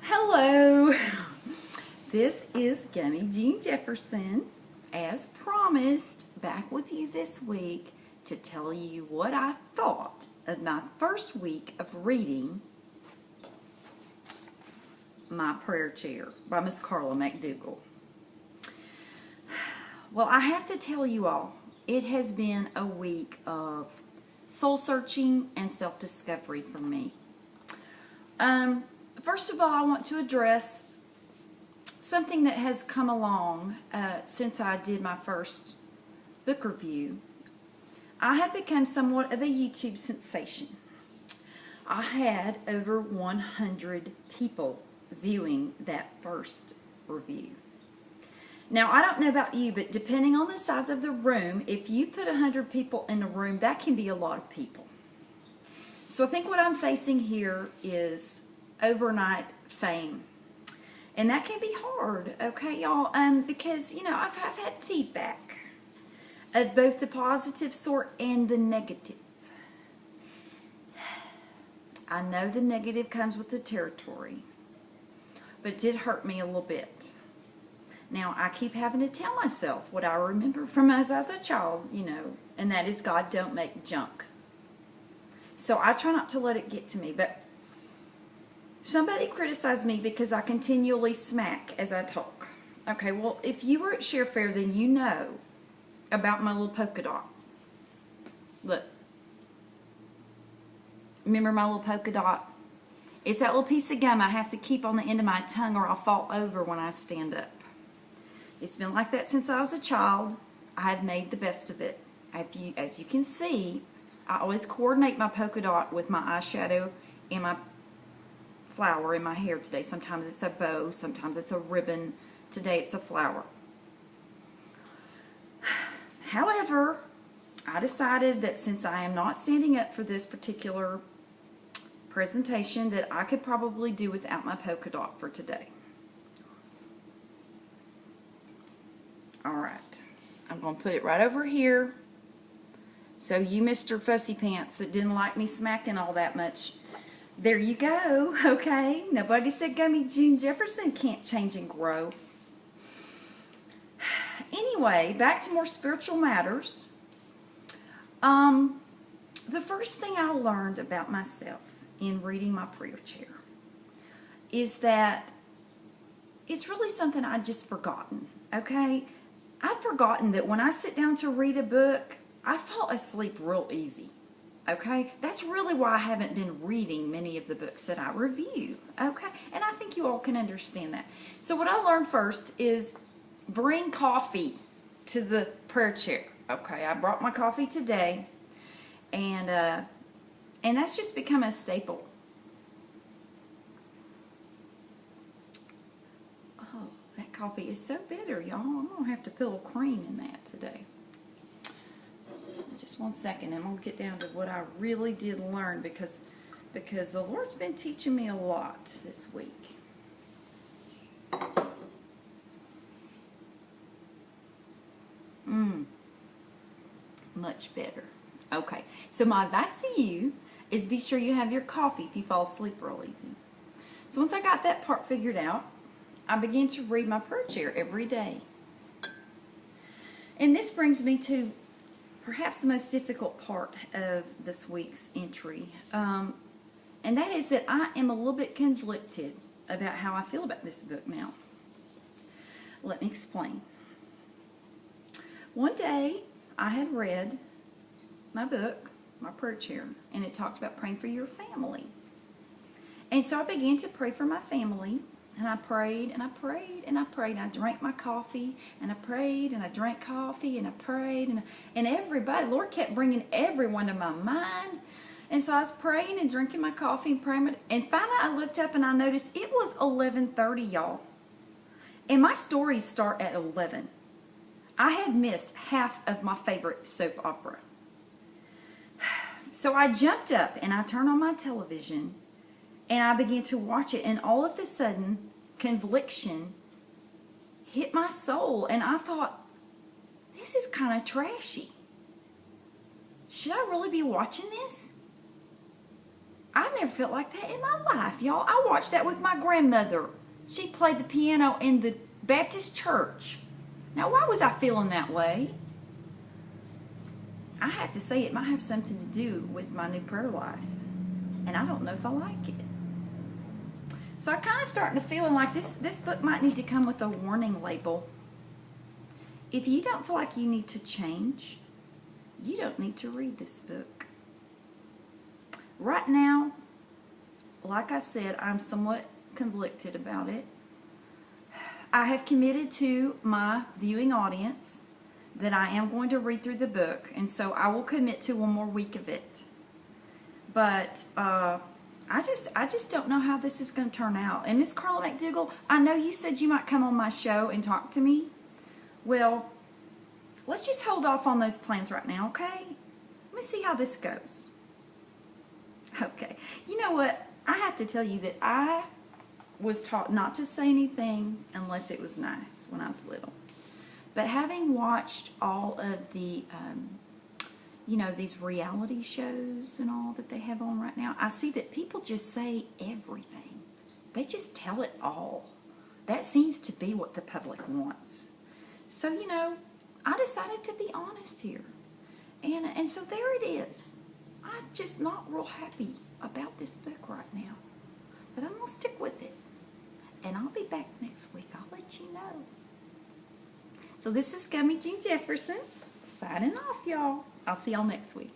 Hello, this is Gummy June Jefferson, as promised, back with you this week to tell you what I thought of my first week of reading My Prayer Chair by Miss Carla McDougall. Well, I have to tell you all, it has been a week of soul searching and self-discovery for me. First of all, I want to address something that has come along since I did my first book review. I have become somewhat of a YouTube sensation. I had over 100 people viewing that first review. Now, I don't know about you, but depending on the size of the room, if you put 100 people in a room, that can be a lot of people. So I think what I'm facing here is overnight fame. And that can be hard, okay, y'all? Because, you know, I've had feedback of both the positive sort and the negative. I know the negative comes with the territory, but it did hurt me a little bit. Now, I keep having to tell myself what I remember from as a child, you know, and that is God don't make junk. So I try not to let it get to me, but somebody criticized me because I continually smack as I talk. Okay, well, if you were at Share Fair, then you know about my little polka dot. Look. Remember my little polka dot? It's that little piece of gum I have to keep on the end of my tongue or I'll fall over when I stand up. It's been like that since I was a child. I have made the best of it. As you can see, I always coordinate my polka dot with my eyeshadow and my flower in my hair today. Sometimes it's a bow, sometimes it's a ribbon. Today it's a flower. However, I decided that since I am not standing up for this particular presentation, that I could probably do without my polka dot for today. Alright, I'm going to put it right over here. So you Mr. Fussy Pants that didn't like me smacking all that much, there you go, okay? Nobody said Gummy June Jefferson can't change and grow. Anyway, back to more spiritual matters. The first thing I learned about myself in reading My Prayer Chair is that it's really something I'd just forgotten, okay? I've forgotten that when I sit down to read a book, I fall asleep real easy, okay? That's really why I haven't been reading many of the books that I review, okay? And I think you all can understand that. So what I learned first is bring coffee to the prayer chair, okay? I brought my coffee today, and that's just become a staple. Oh, that coffee is so bitter, y'all. I'm going to have to put a little cream in that today. Just one second, and I'm going to get down to what I really did learn because the Lord's been teaching me a lot this week. Much better. Okay, so my advice to you is be sure you have your coffee if you fall asleep real easy. So once I got that part figured out, I began to read my prayer chair every day. And this brings me to perhaps the most difficult part of this week's entry, and that is that I am a little bit conflicted about how I feel about this book now. Let me explain. One day, I had read my book, My Prayer Chair, and it talked about praying for your family. And so I began to pray for my family, and I prayed, and I prayed, and I prayed. And I drank my coffee, and I prayed, and I drank coffee, and I prayed, and everybody, Lord kept bringing everyone to my mind. And so I was praying and drinking my coffee and praying, and finally I looked up and I noticed it was 11:30, y'all. And my stories start at 11. I had missed half of my favorite soap opera. So I jumped up and I turned on my television and I began to watch it, and all of a sudden, conviction hit my soul, and I thought, this is kind of trashy. Should I really be watching this? I never felt like that in my life, y'all. I watched that with my grandmother. She played the piano in the Baptist church. Now, why was I feeling that way? I have to say it might have something to do with my new prayer life. And I don't know if I like it. So I kind of starting to feeling like this book might need to come with a warning label. If you don't feel like you need to change, you don't need to read this book. Right now, like I said, I'm somewhat conflicted about it. I have committed to my viewing audience that I am going to read through the book, and so I will commit to one more week of it. But I just don't know how this is going to turn out. And Miss Carla McDougall, I know you said you might come on my show and talk to me. Well, let's just hold off on those plans right now, okay? Let me see how this goes. Okay. You know what? I have to tell you that I was taught not to say anything unless it was nice when I was little. But having watched all of the, these reality shows and all that they have on right now, I see that people just say everything. They just tell it all. That seems to be what the public wants. So, I decided to be honest here. And so there it is. I'm just not real happy about this book right now. But I'm going to stick with it. And I'll be back next week. I'll let you know. So this is Gummy June Jefferson signing off, y'all. I'll see y'all next week.